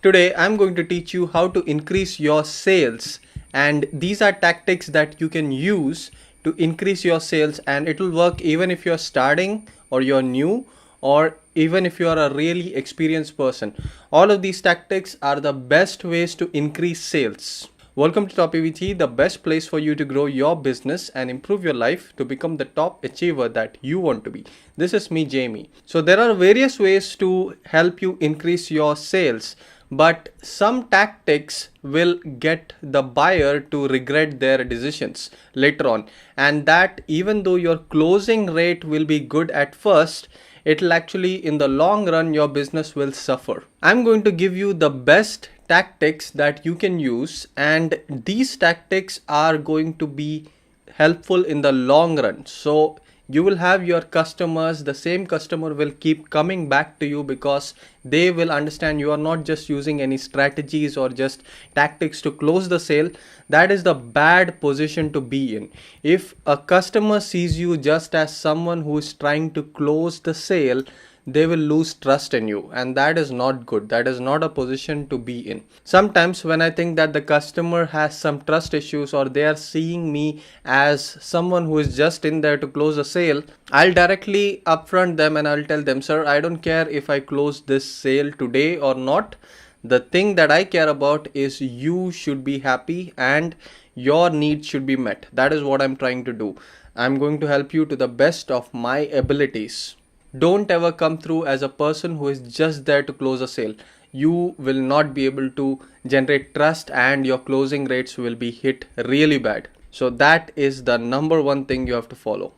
Today I'm going to teach you how to increase your sales, and these are tactics that you can use to increase your sales, and it will work even if you're starting or you're new or even if you are a really experienced person. All of these tactics are the best ways to increase sales. Welcome to TopEvt, the best place for you to grow your business and improve your life to become the top achiever that you want to be. This is me, Jamie. So there are various ways to help you increase your sales, but some tactics will get the buyer to regret their decisions later on. And that even though your closing rate will be good at first, it'll actually in the long run your business will suffer. I'm going to give you the best tactics that you can use, and these tactics are going to be helpful in the long run. So you will have your customers, the same customer will keep coming back to you because they will understand you are not just using any strategies or just tactics to close the sale. That is the bad position to be in. If a customer sees you just as someone who is trying to close the sale, they will lose trust in you, and that is not good. That is not a position to be in. Sometimes when I think that the customer has some trust issues or they are seeing me as someone who is just in there to close a sale, I'll directly upfront them and I'll tell them, sir, I don't care if I close this sale today or not. The thing that I care about is you should be happy and your needs should be met. That is what I'm trying to do. I'm going to help you to the best of my abilities. Don't ever come through as a person who is just there to close a sale. You will not be able to generate trust and your closing rates will be hit really bad. So that is the number one thing you have to follow.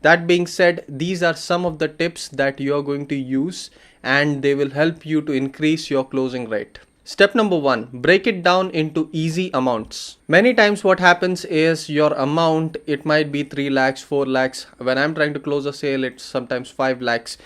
That being said, these are some of the tips that you are going to use and they will help you to increase your closing rate. Step number 1, break it down into easy amounts. Many times what happens is your amount, it might be 3 lakhs, 4 lakhs. When I'm trying to close a sale, it's sometimes 5 lakhs.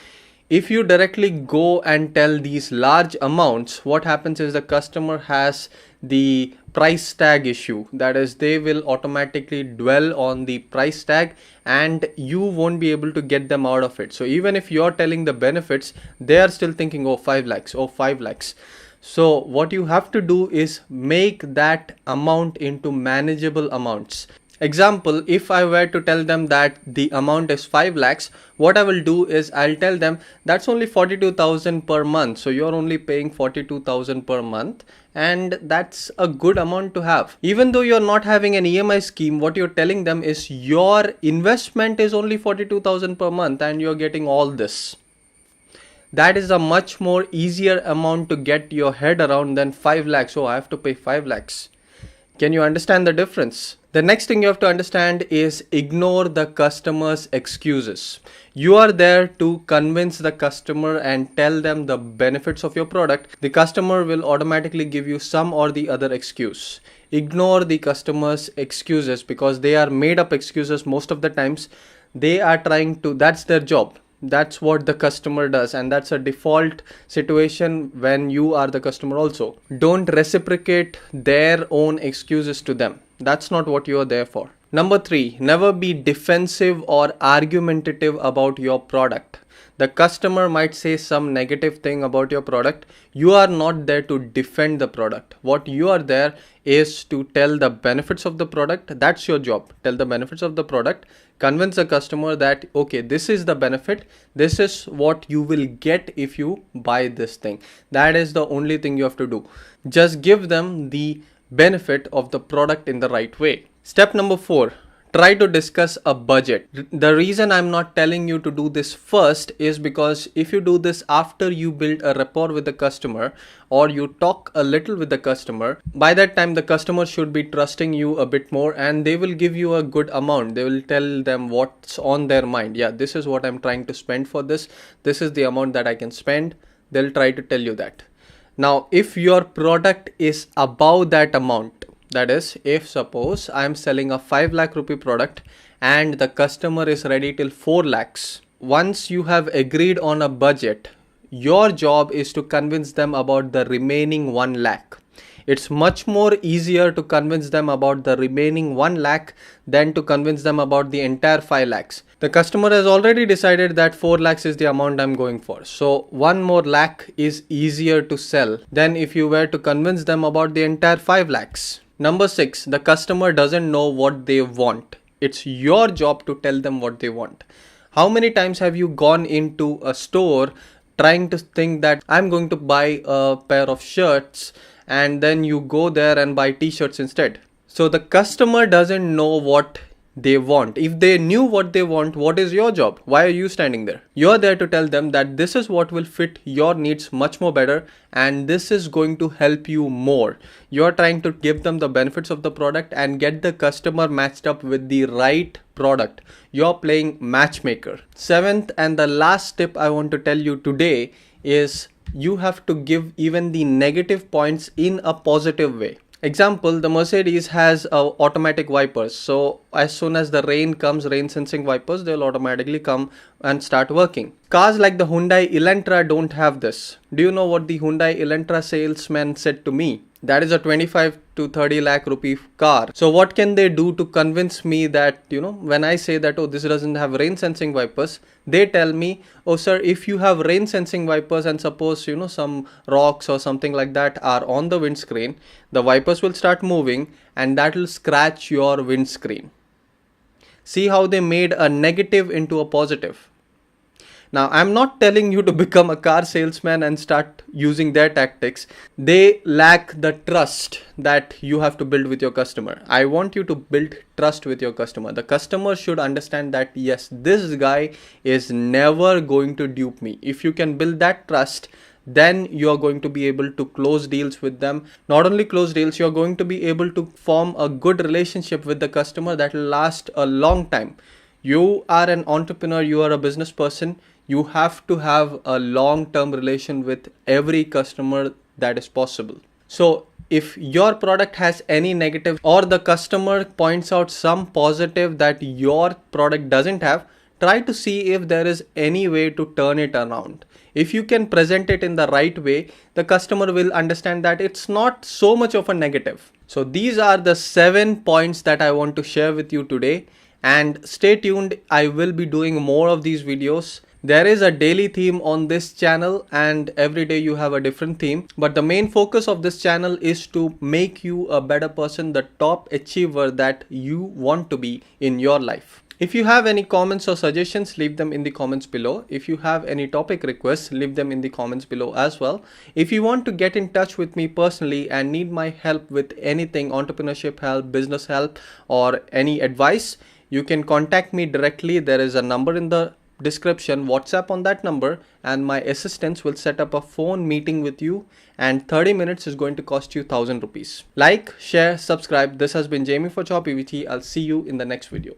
If you directly go and tell these large amounts, what happens is the customer has the price tag issue. That is, they will automatically dwell on the price tag and you won't be able to get them out of it. So even if you're telling the benefits, they are still thinking, oh, 5 lakhs, oh, 5 lakhs. So what you have to do is make that amount into manageable amounts. Example, if I were to tell them that the amount is 5 lakhs, what I will do is I'll tell them that's only 42,000 per month. So you're only paying 42,000 per month, and that's a good amount to have. Even though you're not having an EMI scheme, what you're telling them is your investment is only 42,000 per month and you're getting all this. That is a much more easier amount to get your head around than 5 lakhs. Oh, I have to pay 5 lakhs. Can you understand the difference? The next thing you have to understand is ignore the customer's excuses. You are there to convince the customer and tell them the benefits of your product. The customer will automatically give you some or the other excuse. Ignore the customer's excuses because they are made up excuses most of the times. They are trying to, that's their job. That's what the customer does, and that's a default situation when you are the customer also. Don't reciprocate their own excuses to them. That's not what you are there for. Number 3, never be defensive or argumentative about your product. The customer might say some negative thing about your product. You are not there to defend the product. What you are there is to tell the benefits of the product. That's your job. Tell the benefits of the product. Convince the customer that, okay, this is the benefit. This is what you will get if you buy this thing. That is the only thing you have to do. Just give them the benefit of the product in the right way. Step number 4. Try to discuss a budget. The reason I'm not telling you to do this first is because if you do this after you build a rapport with the customer or you talk a little with the customer, by that time the customer should be trusting you a bit more and they will give you a good amount. They will tell them what's on their mind. Yeah, this is what I'm trying to spend for this. This is the amount that I can spend. They'll try to tell you that. Now, if your product is above that amount, that is, if suppose I'm selling a 5 lakh rupee product and the customer is ready till 4 lakhs. Once you have agreed on a budget, your job is to convince them about the remaining 1 lakh. It's much more easier to convince them about the remaining 1 lakh than to convince them about the entire 5 lakhs. The customer has already decided that 4 lakhs is the amount I'm going for. So 1 more lakh is easier to sell than if you were to convince them about the entire 5 lakhs. Number 6, the customer doesn't know what they want. It's your job to tell them what they want. How many times have you gone into a store trying to think that I'm going to buy a pair of shirts, and then you go there and buy t-shirts instead? So the customer doesn't know what they want. If they knew what they want, what is your job? Why are you standing there? You're there to tell them that this is what will fit your needs much more better, and this is going to help you more. You're trying to give them the benefits of the product and get the customer matched up with the right product. You're playing matchmaker. 7th and the last tip I want to tell you today is you have to give even the negative points in a positive way. Example, the Mercedes has automatic wipers. So as soon as the rain comes, rain sensing wipers, they'll automatically come and start working. Cars like the Hyundai Elantra don't have this. Do you know what the Hyundai Elantra salesman said to me? That is a 25 to 30 lakh rupee car. So what can they do to convince me that, when I say that, oh, this doesn't have rain sensing wipers, they tell me, oh sir, if you have rain sensing wipers and suppose, some rocks or something like that are on the windscreen, the wipers will start moving and that will scratch your windscreen. See how they made a negative into a positive. Now, I'm not telling you to become a car salesman and start using their tactics. They lack the trust that you have to build with your customer. I want you to build trust with your customer. The customer should understand that, yes, this guy is never going to dupe me. If you can build that trust, then you are going to be able to close deals with them. Not only close deals, you're going to be able to form a good relationship with the customer that will last a long time. You are an entrepreneur, you are a business person. You have to have a long-term relation with every customer that is possible. So if your product has any negative or the customer points out some positive that your product doesn't have, try to see if there is any way to turn it around. If you can present it in the right way, the customer will understand that it's not so much of a negative. So these are the 7 points that I want to share with you today. And stay tuned, I will be doing more of these videos. There is a daily theme on this channel and every day you have a different theme. But the main focus of this channel is to make you a better person, the top achiever that you want to be in your life. If you have any comments or suggestions, leave them in the comments below. If you have any topic requests, leave them in the comments below as well. If you want to get in touch with me personally and need my help with anything, entrepreneurship help, business help, or any advice, you can contact me directly. There is a number in the description, WhatsApp on that number, and my assistants will set up a phone meeting with you, and 30 minutes is going to cost you 1,000 rupees. Like, share, subscribe. This has been Jamie for TopEvt. I'll see you in the next video.